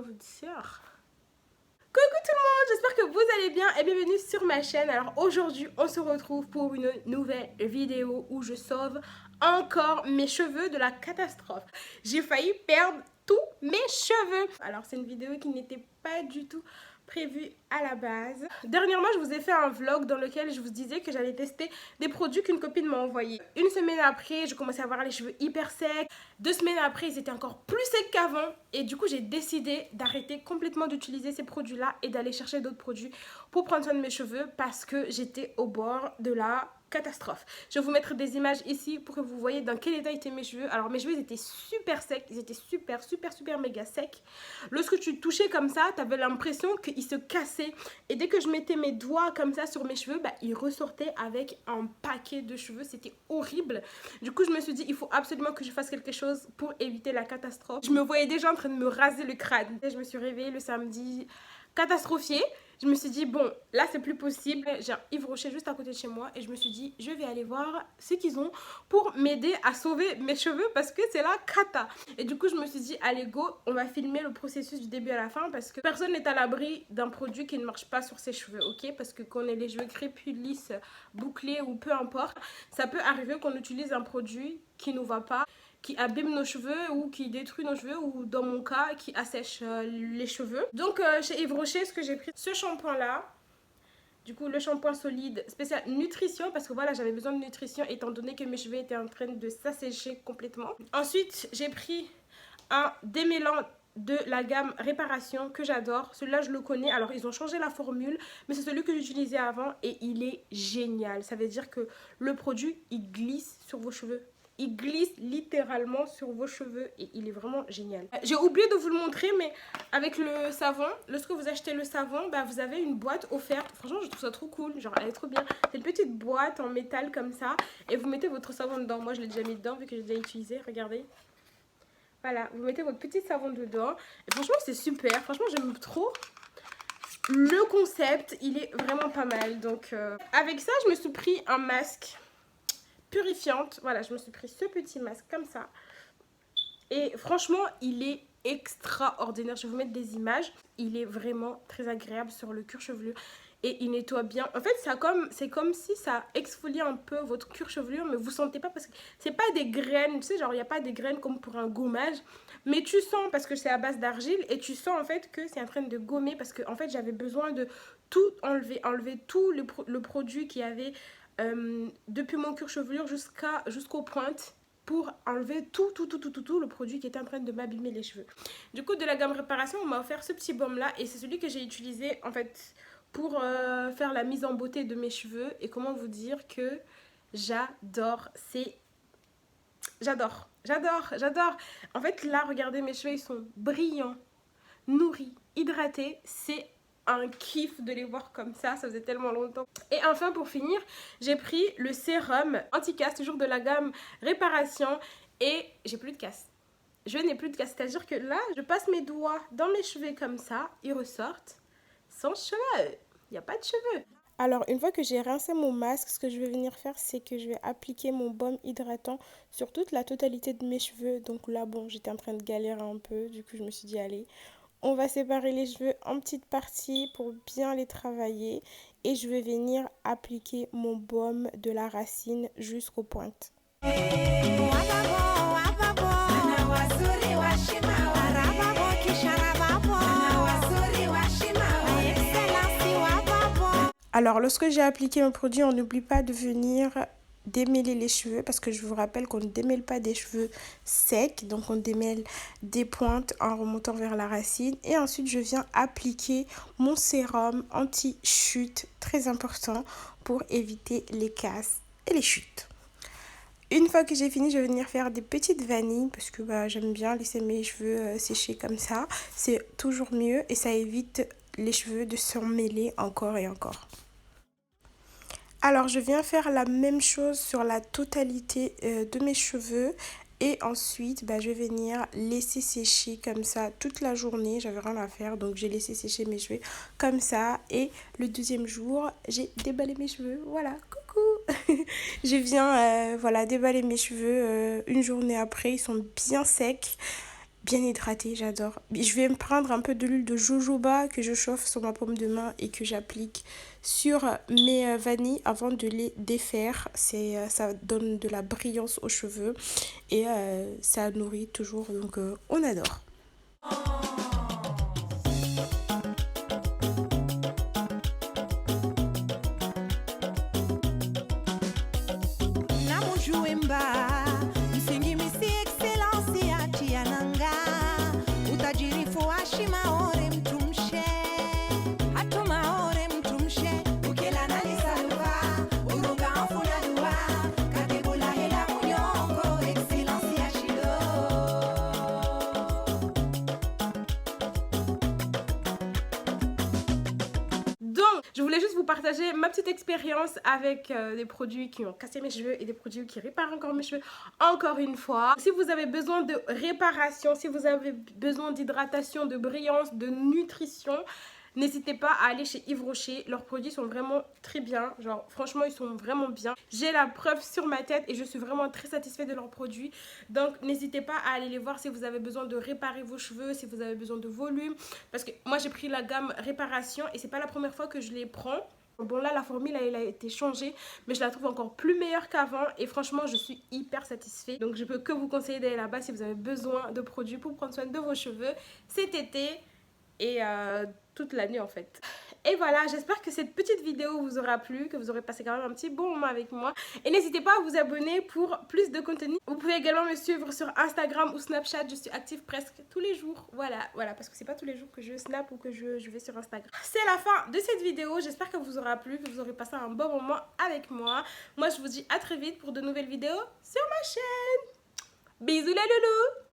vous dire? Coucou tout le monde, j'espère que vous allez bien et bienvenue sur ma chaîne. Alors aujourd'hui on se retrouve pour une nouvelle vidéo où je sauve encore mes cheveux de la catastrophe. J'ai failli perdre tous mes cheveux. Alors c'est une vidéo qui n'était pas du tout prévue à la base. Dernièrement je vous ai fait un vlog dans lequel je vous disais que j'allais tester des produits qu'une copine m'a envoyés. Une semaine après je commençais à avoir les cheveux hyper secs. 2 semaines après ils étaient encore plus secs qu'avant. Et du coup j'ai décidé d'arrêter complètement d'utiliser ces produits là et d'aller chercher d'autres produits pour prendre soin de mes cheveux parce que j'étais au bord de la catastrophe. Je vais vous mettre des images ici pour que vous voyez dans quel état étaient mes cheveux. Alors mes cheveux ils étaient super secs, ils étaient super méga secs. Lorsque tu touchais comme ça, tu avais l'impression qu'ils se cassaient. Et dès que je mettais mes doigts comme ça sur mes cheveux, bah, ils ressortaient avec un paquet de cheveux. C'était horrible. Du coup je me suis dit il faut absolument que je fasse quelque chose pour éviter la catastrophe. Je me voyais déjà en train de me raser le crâne. Et je me suis réveillée le samedi catastrophiée. Je me suis dit bon là c'est plus possible, j'ai un Yves Rocher juste à côté de chez moi et je me suis dit je vais aller voir ce qu'ils ont pour m'aider à sauver mes cheveux parce que c'est la cata. Et du coup je me suis dit allez go, on va filmer le processus du début à la fin parce que personne n'est à l'abri d'un produit qui ne marche pas sur ses cheveux, ok? Parce que quand on a les cheveux crépus, lisses, bouclés ou peu importe, ça peut arriver qu'on utilise un produit qui nous va pas, qui abîme nos cheveux ou qui détruit nos cheveux ou dans mon cas qui assèche les cheveux. Donc chez Yves Rocher, ce que j'ai pris, ce shampoing là, du coup le shampoing solide spécial nutrition parce que voilà j'avais besoin de nutrition étant donné que mes cheveux étaient en train de s'assécher complètement. Ensuite j'ai pris un démêlant de la gamme réparation que j'adore, celui-là je le connais, alors ils ont changé la formule mais c'est celui que j'utilisais avant et il est génial. Ça veut dire que le produit il glisse sur vos cheveux. Il glisse littéralement sur vos cheveux et il est vraiment génial. J'ai oublié de vous le montrer mais avec le savon, lorsque vous achetez le savon, bah, vous avez une boîte offerte. Franchement je trouve ça trop cool, genre elle est trop bien. C'est une petite boîte en métal comme ça et vous mettez votre savon dedans. Moi je l'ai déjà mis dedans vu que j'ai déjà utilisé, regardez. Voilà, vous mettez votre petit savon dedans. Et franchement c'est super, franchement j'aime trop. Le concept il est vraiment pas mal. Donc avec ça je me suis pris un masque purifiante. Voilà, je me suis pris ce petit masque comme ça. Et franchement, il est extraordinaire. Je vais vous mettre des images. Il est vraiment très agréable sur le cuir chevelu. Et il nettoie bien. En fait, c'est comme si ça exfolie un peu votre cuir chevelu. Mais vous sentez pas parce que c'est pas des graines. Tu sais, genre, il n'y a pas des graines comme pour un gommage. Mais tu sens parce que c'est à base d'argile. Et tu sens en fait que c'est en train de gommer. Parce que en fait, j'avais besoin de tout enlever. Enlever tout le produit qui avait depuis mon cuir chevelure jusqu'aux pointes pour enlever tout le produit qui était en train de m'abîmer les cheveux. Du coup de la gamme réparation on m'a offert ce petit baume là et c'est celui que j'ai utilisé en fait pour faire la mise en beauté de mes cheveux. Et comment vous dire que j'adore, j'adore. En fait là regardez mes cheveux ils sont brillants, nourris, hydratés, c'est un kiff de les voir comme ça faisait tellement longtemps. Et enfin pour finir j'ai pris le sérum anti-casse toujours de la gamme réparation et j'ai plus de casse. Je n'ai plus de casse, c'est à dire que là je passe mes doigts dans mes cheveux comme ça, ils ressortent sans cheveux, il n'y a pas de cheveux. Alors une fois que j'ai rincé mon masque, ce que je vais venir faire c'est que je vais appliquer mon baume hydratant sur toute la totalité de mes cheveux. Donc là bon j'étais en train de galérer un peu, du coup je me suis dit allez on va séparer les cheveux en petites parties pour bien les travailler et je vais venir appliquer mon baume de la racine jusqu'aux pointes. Alors lorsque j'ai appliqué mon produit, on n'oublie pas de venir démêler les cheveux parce que je vous rappelle qu'on ne démêle pas des cheveux secs, donc on démêle des pointes en remontant vers la racine et ensuite je viens appliquer mon sérum anti-chute très important pour éviter les casses et les chutes. Une fois que j'ai fini, je vais venir faire des petites vanilles parce que j'aime bien laisser mes cheveux sécher comme ça, c'est toujours mieux et ça évite les cheveux de s'emmêler encore et encore. Alors je viens faire la même chose sur la totalité de mes cheveux et ensuite je vais venir laisser sécher comme ça toute la journée. J'avais rien à faire donc j'ai laissé sécher mes cheveux comme ça et le deuxième jour j'ai déballé mes cheveux. Voilà, coucou. Je viens déballer mes cheveux une journée après, ils sont bien secs. bien hydraté, j'adore. Je vais me prendre un peu de l'huile de jojoba que je chauffe sur ma paume de main et que j'applique sur mes vanilles avant de les défaire. Ça donne de la brillance aux cheveux et ça nourrit toujours, donc on adore. Namujuemba msingi misi excellency atiananga utajirifu ashimaore mtumshe hatumaore mtumshe ukela nani saluva urunga ofuna kadebula hela munyongo excellency ashido. Donc, je voulais juste vous partager ma petite expérience avec des produits qui ont cassé mes cheveux et des produits qui réparent encore mes cheveux encore une fois. Si vous avez besoin de réparation, si vous avez besoin d'hydratation, de brillance, de nutrition, n'hésitez pas à aller chez Yves Rocher. Leurs produits sont vraiment très bien. Genre, franchement, ils sont vraiment bien. J'ai la preuve sur ma tête et je suis vraiment très satisfaite de leurs produits. Donc, n'hésitez pas à aller les voir si vous avez besoin de réparer vos cheveux, si vous avez besoin de volume. Parce que moi, j'ai pris la gamme réparation et c'est pas la première fois que je les prends. Bon là la formule elle a été changée mais je la trouve encore plus meilleure qu'avant et franchement je suis hyper satisfaite. Donc je peux que vous conseiller d'aller là-bas si vous avez besoin de produits pour prendre soin de vos cheveux cet été et toute l'année en fait. Et voilà, j'espère que cette petite vidéo vous aura plu, que vous aurez passé quand même un petit bon moment avec moi. Et n'hésitez pas à vous abonner pour plus de contenu. Vous pouvez également me suivre sur Instagram ou Snapchat, je suis active presque tous les jours. Voilà, parce que c'est pas tous les jours que je snap ou que je vais sur Instagram. C'est la fin de cette vidéo, j'espère que vous aura plu, que vous aurez passé un bon moment avec moi. Moi je vous dis à très vite pour de nouvelles vidéos sur ma chaîne. Bisous les loulous!